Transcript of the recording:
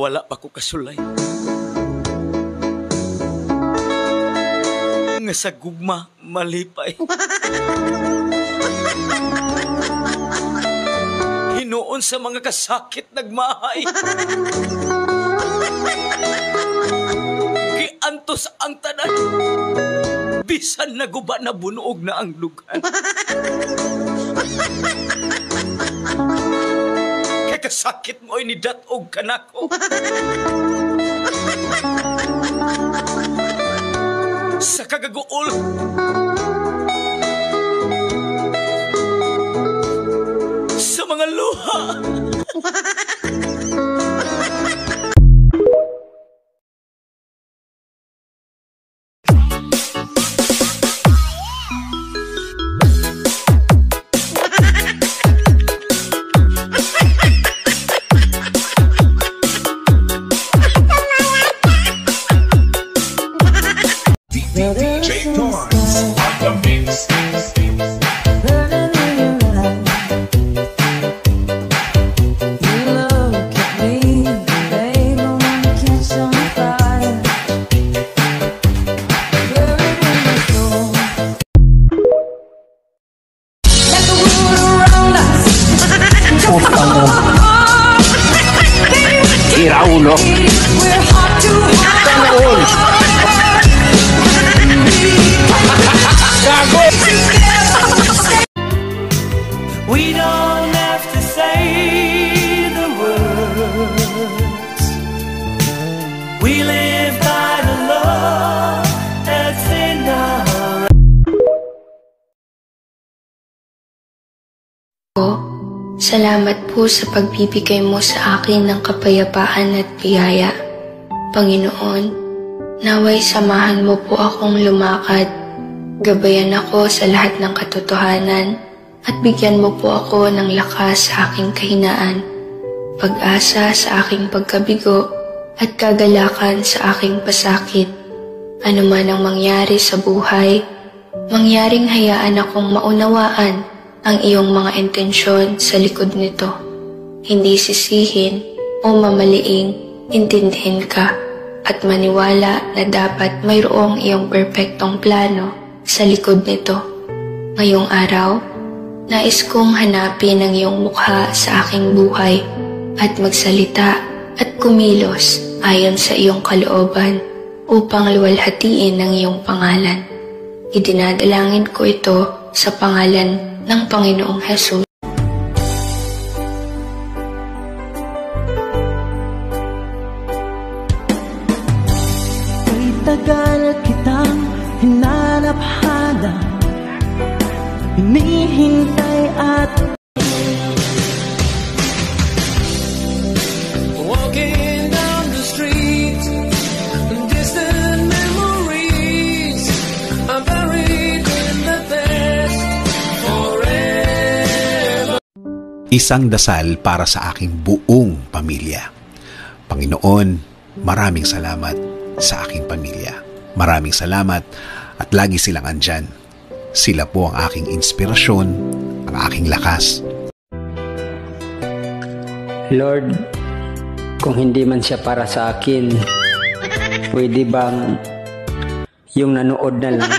wala pa ko kasulay. Nga sa gugma, malipay. Hinoon sa mga kasakit nagmahay. Giantos ang tanan. Bisan naguba na bunuog na ang lugan. Kay kasakit mo ay nidatog kanako. Sa kagaguol. Sa mga luha. Iraulo. Tanol. Gago. We don't have to say the words. We live by the love that's in our. Salamat po sa pagbibigay mo sa akin ng kapayapaan at biyaya. Panginoon, naway samahan mo po akong lumakad. Gabayan ako sa lahat ng katotohanan at bigyan mo po ako ng lakas sa aking kahinaan, pag-asa sa aking pagkabigo at kagalakan sa aking pasakit. Ano man ang mangyari sa buhay, mangyaring hayaan akong maunawaan ang iyong mga intensyon sa likod nito. Hindi sisihin o mamaliing intindihin ka at maniwala na dapat mayroong iyong perpektong plano sa likod nito. Ngayong araw, nais kong hanapin ang iyong mukha sa aking buhay at magsalita at kumilos ayon sa iyong kalooban upang luwalhatiin ang iyong pangalan. Idinadalangin ko ito sa pangalan ng Panginoong Hesus. Kay tagal kitang hinanap-hanap, hinihintay at walking down the street, distant memories are buried in the past forever. Isang dasal para sa aking buong pamilya. Panginoon, maraming salamat sa aking pamilya. Maraming salamat at lagi silang andyan. Sila po ang aking inspirasyon, ang aking lakas. Lord, kung hindi man siya para sa akin, pwede bang yung nanood na lang?